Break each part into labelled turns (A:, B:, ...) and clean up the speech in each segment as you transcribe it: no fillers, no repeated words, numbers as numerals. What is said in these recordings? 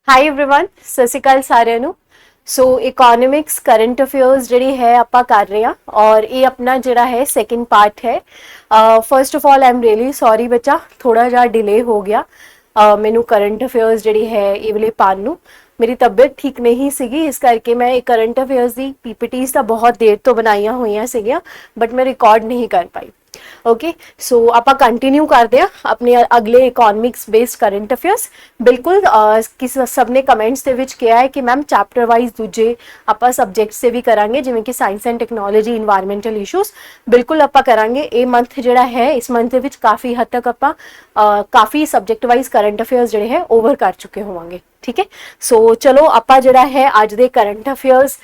A: High everyone, सत श्री अकाल सारिਆਂ ਨੂੰ। सो इकोनॉमिक्स करंट अफेयर्स ਜਿਹੜੀ ਹੈ ਆਪਾਂ ਕਰ ਰਹੇ ਹਾਂ ਔਰ ਇਹ ਆਪਣਾ ਜਿਹੜਾ ਹੈ ਸੈਕਿੰਡ ਪਾਰਟ ਹੈ। First of all I am really sorry ਬੱਚਾ, ਥੋੜਾ ਜਿਹਾ ਡਿਲੇ ਹੋ ਗਿਆ ਮੈਨੂੰ ਕਰੰਟ ਅਫੇਅਰਸ ਜਿਹੜੀ ਹੈ ਇਹ ਵਾਲੇ ਪਾਣ ਨੂੰ। ਮੇਰੀ ਤਬੀਅਤ ਠੀਕ ਨਹੀਂ ਸੀਗੀ, ਇਸ ਕਰਕੇ ਮੈਂ ਇਹ ਕਰੰਟ ਅਫੇਅਰਸ ਦੀ ਪੀਪੀਟੀਜ਼ ਤਾਂ ਬਹੁਤ ਦੇਰ ਤੋਂ ਬਣਾਈਆਂ ਹੋਈਆਂ ਸੀਗੀਆਂ ਬਟ ਮੈਂ ਰਿਕਾਰਡ ਨਹੀਂ ਕਰ ਪਾਈ। ओके सो आप कंटिन्यू करते हैं अपने अगले इकोनॉमिक्स बेस्ड करंट अफेयर्स। बिल्कुल किस सब ने कमेंट्स के विच किया है कि मैम चैप्टर वाइज दूजे आप सब्जेक्ट से भी करांगे जिवें कि science and technology environmental issues. बिल्कुल आप करांगे। ये मंथ जिहड़ा है इस मंथ दे विच काफ़ी हद तक आप काफ़ी सब्जेक्ट वाइज करंट अफेयर्स जिहड़े है ओवर कर चुके होवांगे। ठीक है, सो चलो आप जिहड़ा है अज दे करंट अफेयर्स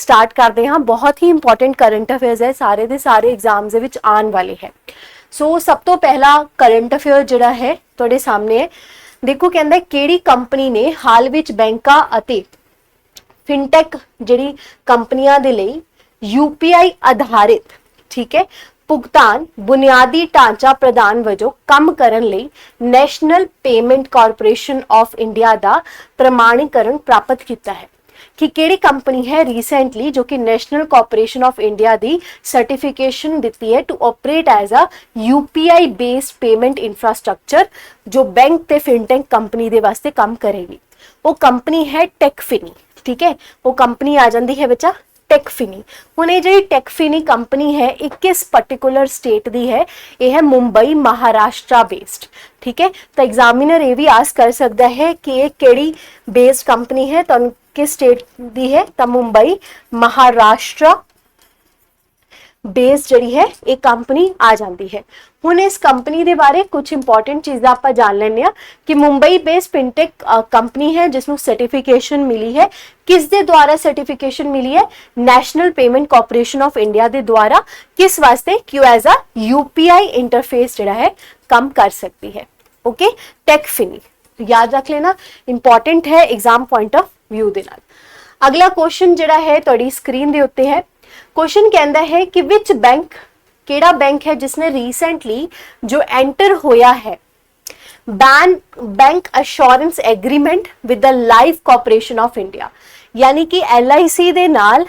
A: स्टार्ट करते हैं। बहुत ही इंपॉर्टेंट करंट अफेयर्स है, सारे दे सारे एग्जाम्स दे विच आने वाले है। सो सब तो पहला करंट अफेयर जिहड़ा है तुहाडे सामने है। देखो कहंदा किहड़ी कंपनी ने हाल विच बैंकां अते फिनटेक जिहड़ी कंपनियां दे लई यूपीआई आधारित ठीक है भुगतान बुनियादी ढांचा प्रदान वजों काम करन लई national payment corporation of India दा प्रमाणीकरण प्राप्त किया है। कि केड़ी कंपनी है रिसेंटली जो कि नेशनल कॉरपोरेशन ऑफ इंडिया दी सर्टिफिकेशन दी है to operate as a UPI based payment infrastructure जो बैंक ते फिनटेक कंपनी दे वास्ते काम करेगी। वो कंपनी है टेकफिनी। ठीक है, वो कंपनी आ जाती है बच्चा टेकफिनी। हुण ये जी टेकफिनी कंपनी है ये किस पर्टिकुलर स्टेट दी है? ये है मुंबई महाराष्ट्र बेस्ड। ठीक है, तो एग्जामिनर ये भी आस्क कर सकता है कि ये केड़ी बेस्ड कंपनी है, तो किस स्टेट दी है? तो मुंबई महाराष्ट्र बेस्ड जड़ी है एक कंपनी आ जाती है। हुण इस कंपनी के बारे कुछ इंपॉर्टेंट चीज़ां आपां जान लैंदे आ कि मुंबई बेस्ड फिनटेक कंपनी है जिसनूं सर्टिफिकेशन मिली है। किस दे द्वारा सर्टिफिकेशन मिली है? National payment corporation of India के द्वारा। किस वास्ते? क्यों एज अ यूपीआई इंटरफेस जिहड़ा है काम कर सकती है। ओके, टेकफिनी याद रख लेना, इंपॉर्टेंट है एग्जाम पॉइंट ऑफ व्यू दे नाल। अगला क्वेश्चन जिहड़ा है तुहाडी स्क्रीन दे उत्ते है। क्वेश्चन कहता है कि विच बैंक केड़ा बैंक है जिसने रिसेंटली जो एंटर होया है bank assurance agreement with the life corporation of India. यानी कि LIC दे नाल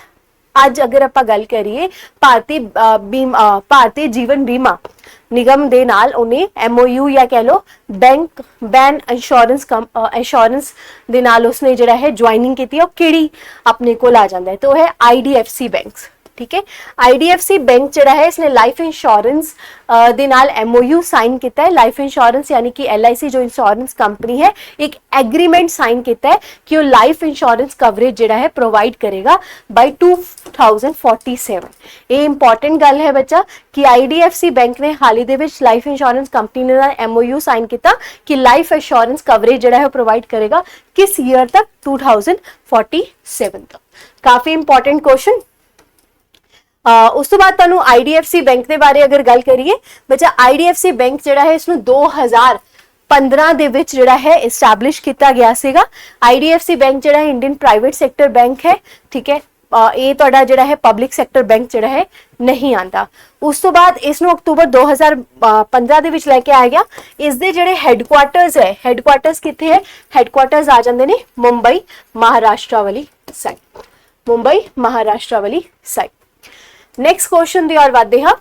A: अज अगर आप गल करिए भारतीय जीवन बीमा निगम दे नाल उन्हें MOU या कह लो बैंक इंश्योरेंस दे नाल उसने जिहड़ा है ज्वाइनिंग की और केड़ी अपने को आ जाता है तो है IDFC बैंक। ठीक है, IDFC बैंक जिहड़ा है इसने लाइफ इंश्योरेंस दे नाल MOU साइन किया है। लाइफ इंश्योरेंस यानी कि LIC जो इंश्योरेंस कंपनी है एक एग्रीमेंट साइन किया है कि वो लाइफ इंश्योरेंस कवरेज जिहड़ा है प्रोवाइड करेगा बाय 2047। ये इंपॉर्टेंट गल है बच्चा कि IDFC बैंक ने हाल ही दे विच लाइफ इंश्योरेंस कंपनी ने MOU साइन किया कि लाइफ इंश्योरेंस कवरेज जिहड़ा है प्रोवाइड करेगा किस ईयर तक? 2047 तक। काफी इंपॉर्टेंट क्वेश्चन। उस तो बाद तुहानू IDFC बैंक के बारे अगर गल करिए बच्चा IDFC बैंक जिहड़ा है इसनू 2015 दे विच जिहड़ा है एस्टैब्लिश किया गया सीगा। IDFC बैंक जिहड़ा है इंडियन प्राइवेट सैक्टर बैंक है। ठीक है, ये तुहाडा जिहड़ा है पब्लिक सैक्टर बैंक जिहड़ा है नहीं आंदा। उस तो बाद इसनू अक्तूबर 2015 दे विच लैके आया गया। इस दे जिहड़े हैडक्वार्टर्स है, हैडक्वार्टर्स कित्थे है? हैडक्वार्टर्स आ जांदे ने मुंबई महाराष्ट्र वाली साइड। मुंबई महाराष्ट्र वाली साइड। नैक्सट क्वेश्चन दी और वादे हाँ।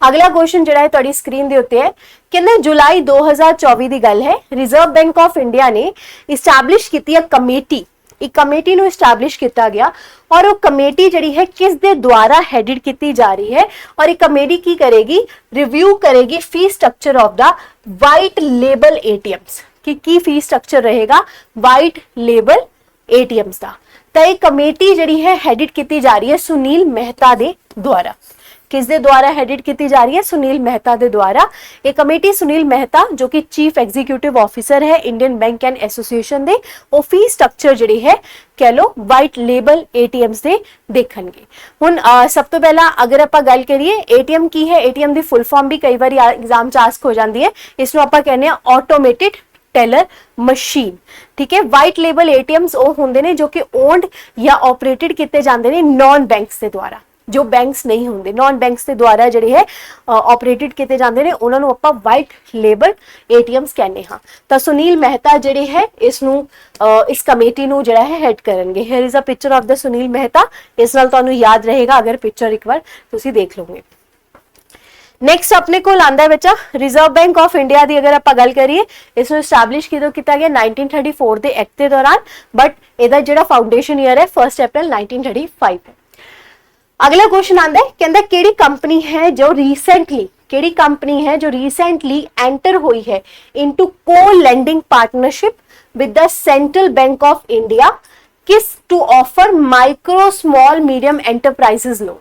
A: अगला क्वेश्चन जिहड़ा है तुहाडी स्क्रीन दे उत्ते है। कहंदे जुलाई 2024 दी गल है। रिजर्व बैंक ऑफ इंडिया ने इस्टैब्लिश कीती है कमेटी। एक कमेटी नूं इस्टैब्लिश किया गया और वो कमेटी जिहड़ी है किस दे द्वारा हेडिड की जा रही है और ये कमेटी की करेगी? रिव्यू करेगी fee structure of the white label ATMs की फी स्ट्रक्चर रहेगा वाइट लेबल ATMs का। तो ये कमेटी जिहड़ी है हेडिड की जा रही है सुनील मेहता दे द्वारा। किस दे द्वारा हेडिड की जा रही है? सुनील मेहता दे द्वारा। ये कमेटी सुनील मेहता जो कि चीफ एग्जीक्यूटिव ऑफिसर है इंडियन बैंक एंड एसोसिएशन दे वो फी स्ट्रक्चर जिहड़ी है कह लो वाइट लेबल ATMs दे देखणगे। हुण सब तो पहला अगर आप गल करिए ATM की है, ATM दी फुल फॉर्म भी कई बार एग्जाम च आस्क हो जाती है। इसनूं आपां कहने आ ऑटोमेटेड टेलर मशीन। ठीक है, वाइट लेबल ATMs वो होंदे ने जो कि ओन्ड या ऑपरेटेड किए जाते हैं नॉन बैंक्स के द्वारा। ਜੋ ਬੈਂਕਸ ਨਹੀਂ ਹੁੰਦੇ, ਨੌਨ ਬੈਂਕਸ ਦੇ ਦੁਆਰਾ ਜਿਹੜੇ ਹੈ ਆਪਰੇਟਡ ਕੀਤੇ ਜਾਂਦੇ ਨੇ, ਉਹਨਾਂ ਨੂੰ ਆਪਾਂ ਵਾਈਟ ਲੇਬਲ ATMs ਕਹਿੰਦੇ ਹਾਂ। ਤਾਂ ਸੁਨੀਲ ਮਹਿਤਾ ਜਿਹੜੇ ਹੈ ਇਸ ਨੂੰ ਇਸ ਕਮੇਟੀ ਨੂੰ ਜਿਹੜਾ ਹੈ ਹੈਡ ਕਰਨਗੇ। Here is a picture of the Sunil Mehta. ਇਸ ਨਾਲ ਤੁਹਾਨੂੰ ਯਾਦ ਰਹੇਗਾ ਅਗਰ ਪਿਕਚਰ ਇੱਕ ਵਾਰ ਤੁਸੀਂ ਦੇਖ ਲਓਗੇ। ਨੈਕਸਟ ਆਪਣੇ ਕੋਲ ਆਂਦਾ ਹੈ ਬੱਚਾ ਰਿਜ਼ਰਵ ਬੈਂਕ ਆਫ ਇੰਡੀਆ ਦੀ ਅਗਰ ਆਪਾਂ ਗੱਲ ਕਰੀਏ, ਇਸ ਨੂੰ ਐਸਟੈਬਲਿਸ਼ ਕਿਦੋਂ ਕੀਤਾ ਗਿਆ 1934 ਦੇ ਐਕਟ ਦੇ ਦੌਰਾਨ, ਬਟ ਇਹਦਾ ਜਿਹੜਾ ਫਾਊਂਡੇਸ਼ਨ ਈਅਰ ਹੈ 1 ਅਪ੍ਰੈਲ 1935 ਹੈ। ਅਗਲਾ ਕੁਐਸਚਨ ਆਂਦਾ ਹੈ, ਕਹਿੰਦਾ ਕਿਹੜੀ ਕੰਪਨੀ ਹੈ ਜੋ ਰੀਸੈਂਟਲੀ ਐਂਟਰ ਹੋਈ ਹੈ into co-lending partnership with the Central Bank of India to offer micro small medium enterprises loan।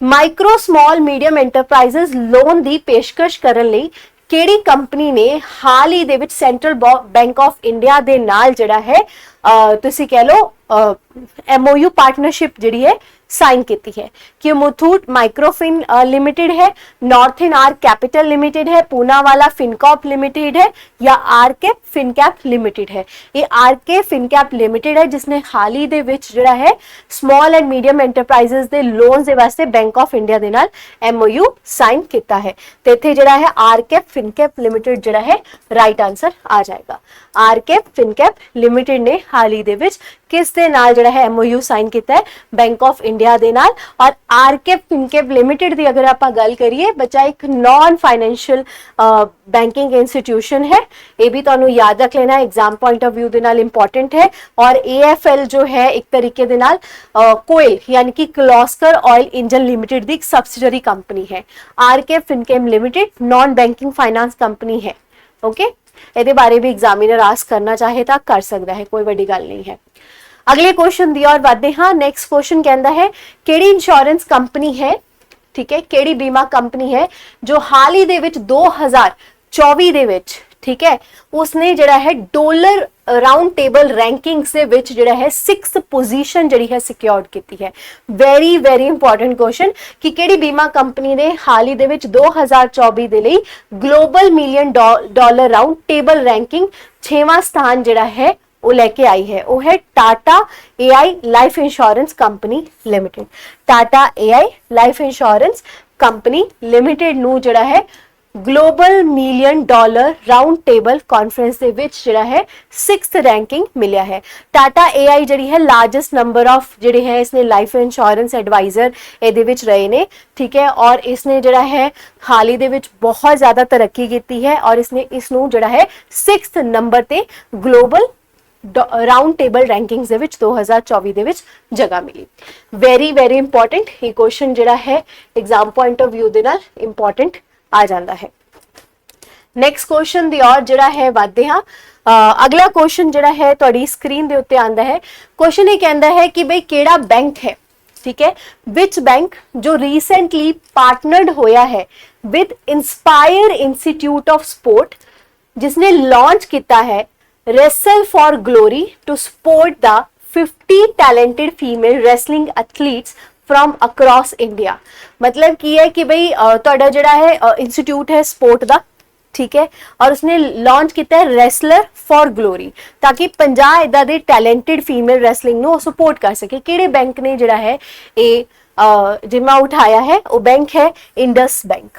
A: Micro small medium enterprises loan ਦੀ ਪੇਸ਼ਕਸ਼ ਕਰਨ ਲਈ ਕਿਹੜੀ ਕੰਪਨੀ ਨੇ ਹਾਲ ਹੀ ਦੇ ਵਿੱਚ ਸੈਂਟਰਲ ਬੈਂਕ ਆਫ ਇੰਡੀਆ ਦੇ ਨਾਲ ਜਿਹੜਾ ਹੈ ਤੁਸੀਂ ਕਹਿ ਲਓ MOU ਪਾਰਟਨਰਸ਼ਿਪ ਜਿਹੜੀ ਹੈ साइन की है कि मुथूट माइक्रोफिन लिमिटेड है, north in are capital limited है, पूनावाला फिनकॉप लिमिटेड है या आरके फिनकैप लिमिटेड है। ये आरके फिनकैप लिमिटेड है जिसने हाल ही दे विच जिहड़ा है स्मॉल एंड मीडियम एंटरप्राइजेस दे लोन्स दे वास्ते बैंक ऑफ इंडिया दे नाल MOU साइन किया है। तो इत्थे जिहड़ा है आरके फिनकैप लिमिटेड जिहड़ा है राइट आंसर आ जाएगा। आरके फिनकैप लिमिटेड ने हाल ही दे विच किस दे नाल जिहड़ा है MOU साइन किया है बैंक ऑफ इंडिया दे नाल। और आरके फिनकैप लिमिटेड दी अगर आप गल करिए बच्चा एक नॉन फाइनेंशियल बैंकिंग इंस्टीट्यूशन है, ये भी तुहानू याद रख लेना एग्जाम पॉइंट ऑफ व्यू दे नाल इंपॉर्टेंट है। और AFL जो है एक तरीके दे नाल कोयल यानी कि किर्लोस्कर ऑयल इंजन लिमिटेड दी एक सब्सिडरी कंपनी है। RK Fincap limited non banking finance company है। ओके ਇਹਦੇ ਬਾਰੇ भी एग्जामिनर आस्क करना चाहे तो कर सकता है, कोई बड़ी गल नहीं है। अगले क्वेश्चन दी और बढ़ते हाँ। नेक्स्ट क्वेश्चन कहता है केड़ी इंश्योरेंस कंपनी है, ठीक है, केड़ी बीमा कंपनी है जो हाल ही दे विच 2024 दे विच, ठीक है, उसने जिहड़ा है डॉलर राउंड टेबल रैंकिंग्स दे विच जिहड़ा है 6th पोजीशन जिहड़ी है सिक्योर्ड कीती है। वेरी वेरी इंपॉर्टेंट क्वेश्चन कि केड़ी बीमा कंपनी ने हाल ही दे विच 2024 दे लई global million dollar round table ranking 6वां स्थान जिहड़ा है वो लेके आई है, वो है Tata AI life insurance company limited. Tata AI life insurance company limited नू जिहड़ा है global million dollar round table conference दे विच जिहड़ा है 6th रैंकिंग मिलिया है। टाटा AI जिहड़ी है लार्जेस्ट नंबर ऑफ जिहड़े है इसने लाइफ इंश्योरेंस एडवाइजर इहदे विच रहे ने, ठीक है, और इसने जिहड़ा है हाल ही दे विच बहुत ज्यादा तरक्की की है और इसने इसनू जिहड़ा है 6th नंबर ते ग्लोबल राउंड टेबल रैंकिंग्स दे विच 2024 दे विच जगह मिली। वेरी वेरी इंपॉर्टेंट ये क्वेश्चन जिहड़ा है एग्जाम पॉइंट ऑफ व्यू दे नाल इंपॉर्टेंट आ जाता है। नेक्स्ट क्वेश्चन दी और जिहड़ा है वादे हाँ। अगला क्वेश्चन जिहड़ा है तुहाडी स्क्रीन दे उत्ते आंदा है। क्वेश्चन ये कहता है कि भाई केड़ा बैंक है, ठीक है, विच बैंक जो रिसेंटली पार्टनर्ड होया है with inspire institute of sport जिसने लॉन्च किया है wrestle for glory to support the 50 talented female wrestling athletes from across India. मतलब की है कि भाई तुहाडा जिहड़ा है इंस्टीट्यूट है स्पोर्ट दा, ठीक है, और उसने लॉन्च किया है रेसलर फॉर ग्लोरी ताकि 50 इदा दे टैलेंटेड फीमेल रेसलिंग नो सपोर्ट कर सके। किहड़े बैंक ने जिहड़ा है ये जिम्मा उठाया है, वो बैंक है इंडस बैंक।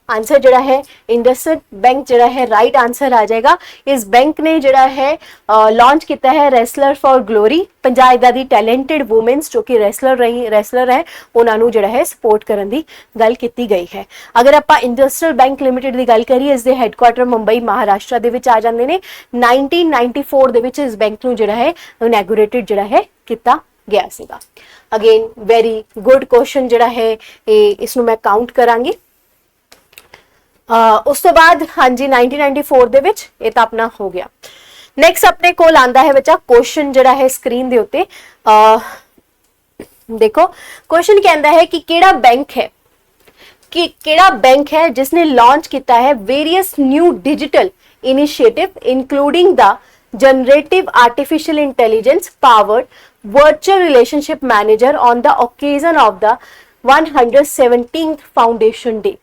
A: आंसर जिहड़ा है इंडसइंड बैंक जिहड़ा है राइट आंसर आ जाएगा। इस बैंक ने जिहड़ा है लॉन्च किया है रेसलर फॉर ग्लोरी, 50 इदा दी टैलेंटेड वूमेन्स जो कि रेसलर है उन्हां नूं जिहड़ा है सपोर्ट करन दी गल कीती गई है। अगर आपां इंडस्ट्रियल बैंक लिमिटेड दी गल करिए इस दे हैडक्वार्टर मुंबई महाराष्ट्र दे विच आ जांदे ने। 1994 दे विच इस बैंक नूं जिहड़ा है इनैगोरेटेड जिहड़ा है कीता गया सीगा। अगेन वेरी गुड क्वेश्चन जिहड़ा है इसनूं मैं काउंट करांगी। उस तो बाद हाँ जी 1994 दे विच ये तो अपना हो गया। नैक्सट अपने कोल आंदा है बच्चा क्वेश्चन जिहड़ा है स्क्रीन दे उत्ते देखो। क्वेश्चन कहता है कि केड़ा बैंक है जिसने लॉन्च किया है various new digital initiative including the generative artificial intelligence powered virtual relationship manager on the occasion of the 117th foundation day.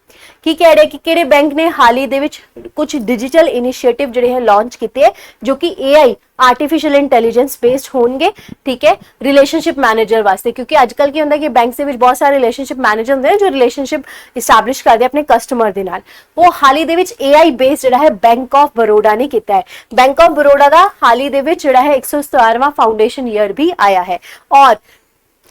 A: ਕੀ ਕਹਿ ਰਿਹਾ ਕਿ ਕਿਹੜੇ ਬੈਂਕ ਨੇ ਹਾਲ ਹੀ ਦੇ ਵਿੱਚ ਕੁਝ ਡਿਜੀਟਲ ਇਨੀਸ਼ੀਏਟਿਵ ਜਿਹੜੇ ਹੈ ਲਾਂਚ ਕੀਤੇ ਹੈ ਜੋ ਕਿ AI ਆਰਟੀਫੀਸ਼ੀਅਲ ਇੰਟੈਲੀਜੈਂਸ ਬੇਸਡ ਹੋਣਗੇ, ਠੀਕ ਹੈ, ਰਿਲੇਸ਼ਨਸ਼ਿਪ ਮੈਨੇਜਰ ਵਾਸਤੇ। ਕਿਉਂਕਿ ਅੱਜ ਕੱਲ ਕੀ ਹੁੰਦਾ ਕਿ ਬੈਂਕ ਦੇ ਵਿੱਚ ਬਹੁਤ ਸਾਰੇ ਰਿਲੇਸ਼ਨਸ਼ਿਪ ਮੈਨੇਜਰ ਹੁੰਦੇ ਨੇ ਜੋ ਰਿਲੇਸ਼ਨਸ਼ਿਪ ਇਸਟੈਬਲਿਸ਼ ਕਰਦੇ ਆਪਣੇ ਕਸਟਮਰ ਦੇ ਨਾਲ। ਉਹ ਹਾਲ ਹੀ ਦੇ ਵਿੱਚ AI ਬੇਸਡ ਜਿਹੜਾ ਹੈ ਬੈਂਕ ਆਫ ਬਰੋੜਾ ਨੇ ਕੀਤਾ ਹੈ। ਬੈਂਕ ਆਫ ਬਰੋੜਾ ਦਾ ਹਾਲ ਹੀ ਦੇ ਵਿੱਚ ਜਿਹੜਾ ਹੈ 117ਵਾਂ ਫਾਊਂडेशन ईयर भी आया है। और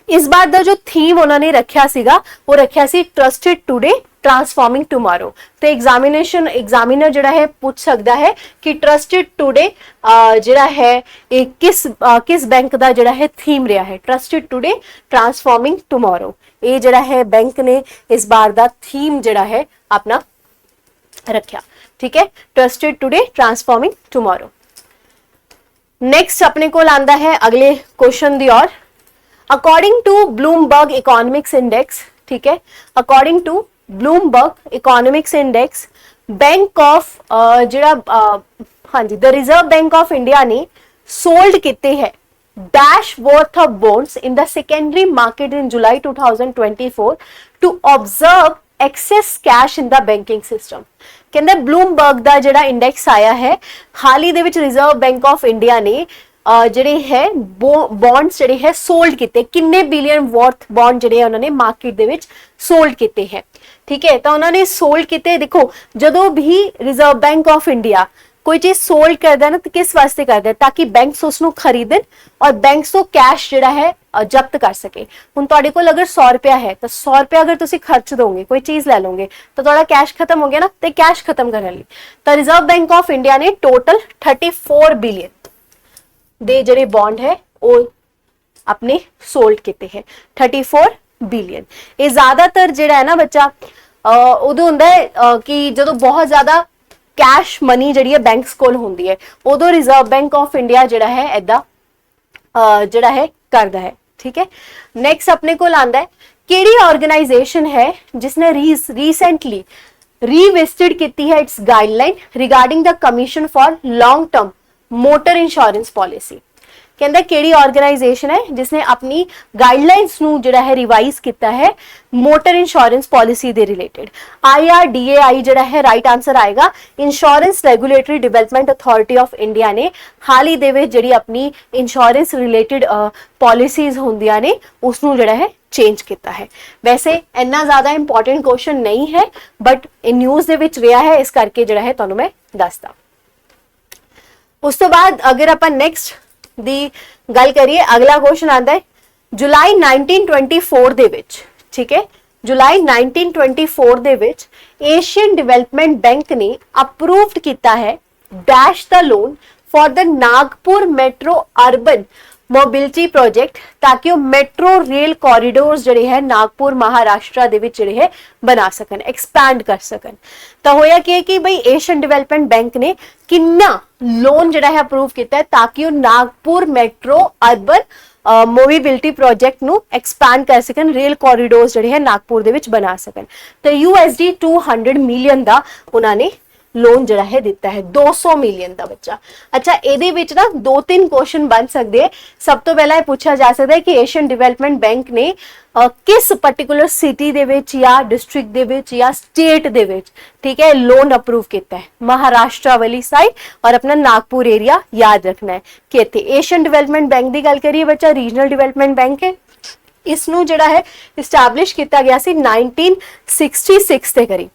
A: इस बार ਦਾ ਜੋ ਥੀਮ ਉਹਨਾਂ ਨੇ ਰੱਖਿਆ ਸੀਗਾ ਉਹ ਰੱਖਿਆ ਸੀ ਟਰਸਟਡ ਟੂਡੇ ਟਰਾਂਸਫਾਰਮਿੰਗ ਟੁਮਾਰੋ। ਤੇ ਐਗਜ਼ਾਮੀਨਰ ਜਿਹੜਾ ਹੈ ਪੁੱਛ ਸਕਦਾ ਹੈ ਕਿ ਟਰਸਟਡ ਟੂਡੇ ਜਿਹੜਾ ਹੈ ਇਹ ਕਿਸ ਬੈਂਕ ਦਾ ਜਿਹੜਾ ਹੈ ਥੀਮ ਰਿਹਾ ਹੈ। ਟਰਸਟਡ ਟੂਡੇ ਟਰਾਂਸਫਾਰਮਿੰਗ ਟੁਮਾਰੋ ਇਹ ਜਿਹੜਾ ਹੈ ਬੈਂਕ ਨੇ ਇਸ ਬਾਰ ਦਾ ਥੀਮ ਜਿਹੜਾ ਹੈ ਆਪਣਾ ਰੱਖਿਆ, ਠੀਕ ਹੈ, trusted today transforming tomorrow. Next अपने को आंदा है अगले क्वेश्चन दी और according to Bloomberg economics index, ठीक है, according to Bloomberg economics index bank of जिहड़ा हाँ जी the reserve bank of India ने सोल्ड किते है dash worth of bonds in the secondary market in July 2024 to observe excess cash in the banking system. कहते Bloomberg ਦਾ ਜਿਹੜਾ index ਆਇਆ ਹੈ ਹਾਲ ਹੀ ਦੇ ਵਿੱਚ ਰਿਜ਼ਰਵ ਬੈਂਕ ਆਫ ਇੰਡੀਆ ਨੇ ਜਿਹੜੇ ਹੈ ਬੌਂਡਸ ਜਿਹੜੇ ਹੈ ਸੋਲਡ ਕੀਤੇ, ਕਿੰਨੇ ਬਿਲੀਅਨ ਵਰਥ ਬੌਂਡ ਜਿਹੜੇ ਉਹਨਾਂ ਨੇ ਮਾਰਕੀਟ ਦੇ ਵਿੱਚ ਸੋਲਡ ਕੀਤੇ ਹੈ, ਠੀਕ ਹੈ। ਤਾਂ ਉਹਨਾਂ ਨੇ ਸੋਲਡ ਕੀਤੇ, ਦੇਖੋ ਜਦੋਂ ਵੀ ਰਿਜ਼ਰਵ ਬੈਂਕ ਆਫ ਇੰਡੀਆ कोई चीज सोल्ड करता है ना तो किस वास्ते करता है, ताकि बैंक्स उसनू खरीदन और बैंक्स तो कैश जिहड़ा है जब्त कर सके। हुण तुहाडे कोल अगर 100 रुपया है तो 100 रुपया अगर तुसी खर्च दोगे कोई चीज ले लोगे तो तुहाडा कैश खत्म हो गया ना। तो कैश खत्म करने लई तो रिजर्व बैंक ऑफ इंडिया ने टोटल 34 बिलियन दे जिहड़े बॉन्ड है वो अपने सोल्ड किते हैं। 34 बिलियन ये ज्यादातर जिहड़ा है ना बच्चा उदों हुंदा है कि जदों बहुत ज्यादा कैश मनी जिहड़ी है बैंक्स कोल हुंदी है उदों रिजर्व बैंक ऑफ इंडिया जिहड़ा है ऐदा जिहड़ा है करदा है, ठीक है। नेक्स्ट अपने कोल आंदा है केड़ी ऑर्गेनाइजेशन है जिसने रिसेंटली रिविजिटेड कीती है it's guideline regarding the commission for long term motor insurance policy. कहता केड़ी ऑर्गेनाइजेशन है जिसने अपनी गाइडलाइंस नू जिहड़ा है रिवाइज किया है मोटर इंश्योरेंस पॉलिसी दे रिलेटेड। IRDAI जिहड़ा है राइट आंसर आएगा। Insurance regulatory development authority of India ने हाल ही दे विच जिहड़ी अपनी इंश्योरेंस रिलेटेड पॉलिसीज होंदियां ने उसनू जिहड़ा है चेंज किया है। वैसे इन्ना ज्यादा इंपॉर्टेंट क्वेश्चन नहीं है बट न्यूज़ दे विच रहा है इस करके जिहड़ा है तुहानू मैं दसदा। उस तो बाद अगर आपां नेक्स्ट दी गल करिए अगला क्वेश्चन आता है जुलाई 1924 दे विच, ठीक है, जुलाई 1924 दे विच एशियन डेवलपमेंट बैंक ने अप्रूव्ड किया है dash the loan for the Nagpur metro urban mobility project ताकि वो मेट्रो रेल कॉरिडोर्स जिहड़े है नागपुर महाराष्ट्र दे विच जिहड़े है बना सकन, एक्सपैंड कर सकन। तो होया कि भाई एशियन डेवलपमेंट बैंक ने कितना लोन जिहड़ा है अप्रूव किया है ताकि वो Nagpur metro urban mobility project नू एक्सपैंड कर सकन, रेल कॉरिडोर्स जिहड़े है नागपुर दे विच बना सकन। तो USD 200 मिलियन दा उन्होंने लोन जड़ा है दिता है 200 मिलियन का बच्चा। अच्छा एदे विच ना 2-3 क्वेश्चन बन सकते हैं। सब तो पहला पूछा जा सकता है कि एशियन डेवलपमेंट बैंक ने किस पर्टिकुलर सिटी दे विच या डिस्ट्रिक्ट दे विच या स्टेट दे विच, ठीक है, लोन अप्रूव किया है। महाराष्ट्र वाली साइड और अपना नागपुर एरिया याद रखना है कि इत्थे एशियन डेवलपमेंट बैंक की गल करिए बच्चा रीजनल डेवलपमेंट बैंक है। इसनू जिहड़ा है इस्टैबलिश किया गया सी 1966 के करीब।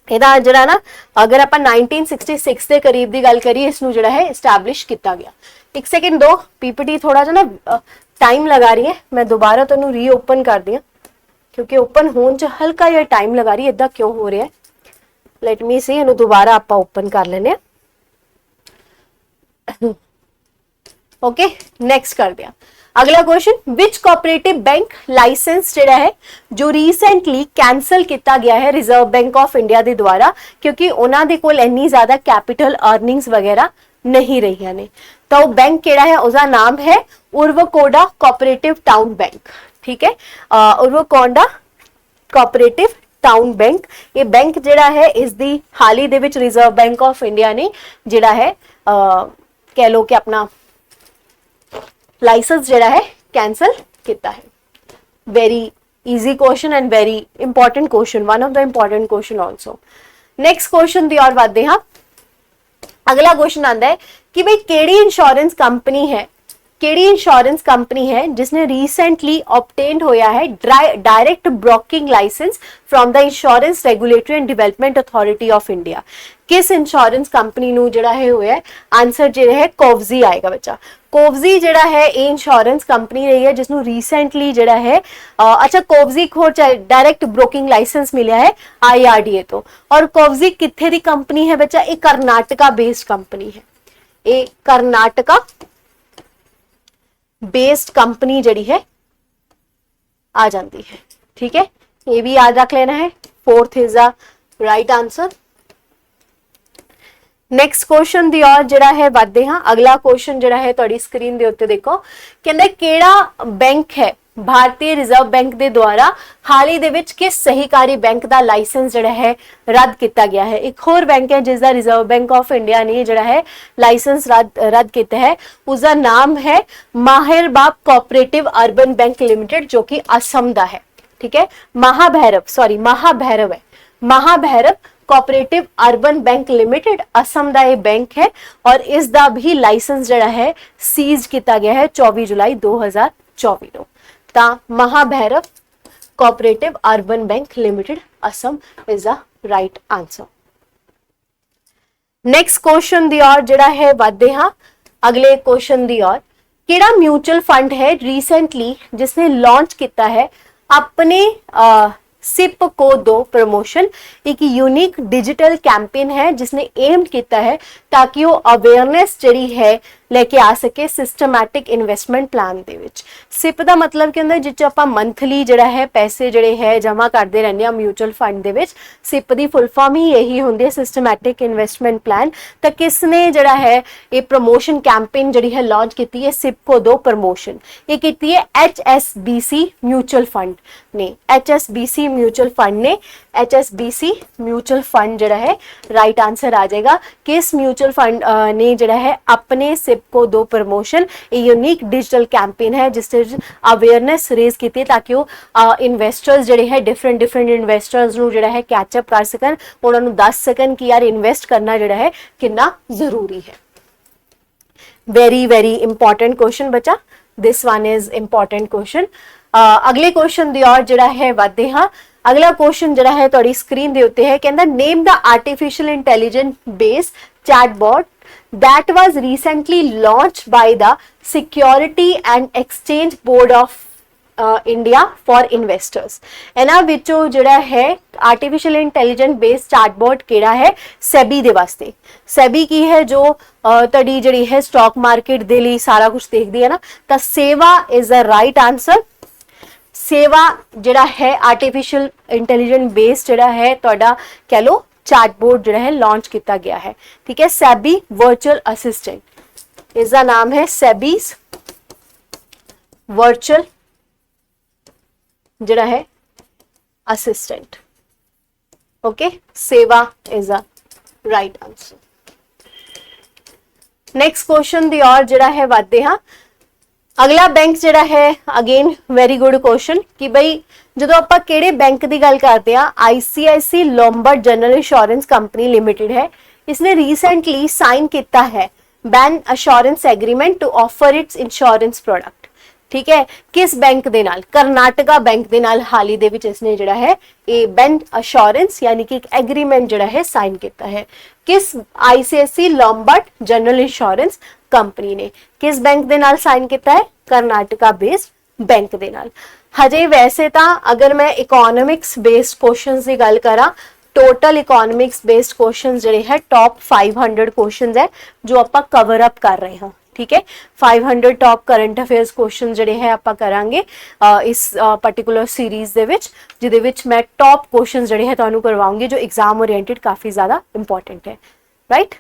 A: ਇਹਦਾ ਜਿਹੜਾ ਨਾ अगर आप 1966 के करीब की गल करिए इसनू जिहड़ा है इस्टैबलिश किया गया। एक सेकेंड दो, पीपीटी थोड़ा जा ना टाइम लगा रही है, मैं दोबारा तुहानू रीओपन कर दी क्योंकि ओपन होने च हल्का जिहा टाइम लगा रही है। इदा क्यों हो रहा है, लेट मी सी, इहनू दोबारा आपां ओपन कर लेने। ओके नेक्स्ट कर दिया। अगला question which cooperative bank licence जिहड़ा है जो रीसेंटली कैंसल किया गया है रिजर्व बैंक ऑफ इंडिया के द्वारा क्योंकि उन्हां दे कोल इन्नी ज्यादा कैपिटल अर्निंग्स वगैरह नहीं रही ने। तो वो बैंक केड़ा है उसका नाम है उर्वकोडा कोऑपरेटिव टाउन बैंक, ठीक है, उर्वकोडा कोऑपरेटिव टाउन बैंक। ये बैंक जिहड़ा है इसदी हाल ही दे विच रिजर्व बैंक ऑफ इंडिया ने जिहड़ा है कह लो कि अपना लाइसेंस जिहड़ा है कैंसल किया है। Very easy question and very important question, one of the important question also. next question ਦੀ और ਵਧਦੇ ਹਾਂ। अगला क्वेश्चन आता है कि भाई केड़ी इंश्योरेंस कंपनी है, केड़ी इंश्योरेंस कंपनी है जिसने रिसेंटली ऑब्टेन्ड होया है direct broking licence from the insurance regulatory and development authority of India. किस इंश्योरेंस कंपनी नू जिहड़ा है होया है, आंसर जो है कोवजी आएगा बच्चा। कोवजी जिहड़ा है ये इंश्योरेंस कंपनी रही है जिसनू रिसेंटली जिहड़ा है अच्छा कोवजी को डायरेक्ट ब्रोकिंग लाइसेंस मिला है IRDA तो। और कोवजी कित्थे दी कंपनी है बच्चा, ये कर्नाटका बेस्ड कंपनी है, ये कर्नाटका बेस्ड कंपनी जड़ी है आ जाती है। ठीक है, ये भी याद रख लेना है। Fourth is the right answer. Next question दी और जड़ा है वादे हाँ। अगला क्वेश्चन जड़ा है तुहाडी स्क्रीन दे उत्ते देखो, कहंदे केड़ा बैंक है भारतीय रिजर्व बैंक दे द्वारा हाल ही दे विच किस सहकारी बैंक का लाइसेंस जड़ा है रद्द किया गया है। एक होर बैंक है जिसका रिजर्व बैंक ऑफ इंडिया ने जड़ा है लाइसेंस रद्द किया है, उसका नाम है माहिर बाग कोऑपरेटिव अर्बन बैंक लिमिटेड जो कि असम दा है। ठीक है, महाभैरव है, Mahabhairav cooperative urban bank limited Assam दा ये बैंक है और इसका भी लाइसेंस जड़ा है सीज किया गया है 24 जुलाई 2024 को। Mahabhairav cooperative urban bank limited Assam is the right answer. Next question दी और जड़ा है वादे हाँ। अगले क्वेश्चन दी और, केड़ा म्यूचुअल फंड है रिसेंटली जिसने लॉन्च किया है अपने सिप को दो प्रमोशन, एक यूनिक डिजिटल कैंपेन है जिसने एम किया है ताकि वो अवेयरनेस जड़ी है लेके आ सके सिस्टमैटिक इन्वेस्टमेंट प्लान दे विच। सिप का मतलब की होंदा जिस आप मंथली जड़ा है पैसे जड़े है जमा करते रहने हैं म्यूचुअल फंड दे विच। सिप की फुल फॉर्म ही यही होंदी है सिस्टमैटिक इन्वेस्टमेंट प्लान। तो किसने जड़ा है ये प्रमोशन कैंपेन जड़ी है लॉन्च की है सिप को दो प्रमोशन, ये की है HSBC म्यूचुअल फंड ने। HSBC म्यूचुअल फंड ने, HSBC म्यूचुअल फंड जड़ा है राइट आंसर आ जाएगा। किस म्यूचुअल फंड ने जड़ा है अपने सिप को दो प्रमोशन, ये यूनिक डिजिटल कैंपेन है जिससे अवेयरनेस रेज की ताकि वो इन्वेस्टर्स जड़े है डिफरेंट इन्वेस्टर्स नू जड़ा है कैचअप कर सकन, उन्होंने दस सकन कि यार इन्वेस्ट करना जड़ा है कितना जरूरी है। वेरी इंपॉर्टेंट क्वेश्चन बच्चा, this one is important question. अगले क्वेश्चन दी और जड़ा है वादे हाँ। अगला क्वेश्चन जड़ा है तुहाडी स्क्रीन दे उत्ते है, कहंदा name the artificial intelligence based chatbot that was recently launched by the Security and Exchange Board of India for investors। इन्हां विचों जिहड़ा है आर्टिफिशियल इंटैलीजेंस बेस्ड चैटबॉट केड़ा है सेबी दे वास्ते। सेबी की है जो तड़ी जिहड़ी है स्टॉक मार्केट दे लई सारा कुछ देखदी है ना, तो सेवा इज द राइट आंसर। सेवा जिहड़ा है आर्टिफिशियल इंटैलीजेंस बेस्ड जिहड़ा है तुहाडा कह लो चैटबॉट जो है लॉन्च किया गया है। ठीक है, सेबी वर्चुअल असिस्टेंट, इसका नाम है सेबीज वर्चुअल जड़ा है assistant. Okay, Seva is a right answer. Next question दी और जड़ा है वादे हाँ। अगला बैंक जड़ा है अगेन वेरी गुड क्वेश्चन कि भाई जो आप केड़े बैंक की गल करते हैं, ICICI Lombard general insurance company limited है, इसने रिसेंटली साइन किया है bancassurance agreement to offer its insurance product. ठीक है, किस बैंक दे नाल? कर्नाटका बैंक दे नाल हाल ही दे विच इसने जड़ा है ये बैन अश्योरेंस यानी कि एक एग्रीमेंट जड़ा है साइन किया है। किस? ICICI Lombard general insurance company ने किस बैंक दे नाल साइन किया है? कर्नाटका बेस्ड बैंक दे नाल। हजे वैसे तो अगर मैं इकोनॉमिक्स बेस्ड क्वेश्चंस की गल करा, टोटल इकोनॉमिक्स बेस्ड क्वेश्चंस जड़े है टॉप 500 क्वेश्चंस है जो आप कवर अप कर रहे हैं। ठीक है, 500 टॉप करंट अफेयर्स क्वेश्चन जड़े है आप करांगे इस पर्टिकुलर सीरीज दे विच, जिहदे विच मैं टॉप क्वेश्चन जड़े है तुहानू करवाऊंगी जो एग्जाम ओरिएंटेड काफी ज्यादा इंपॉर्टेंट है। राइट।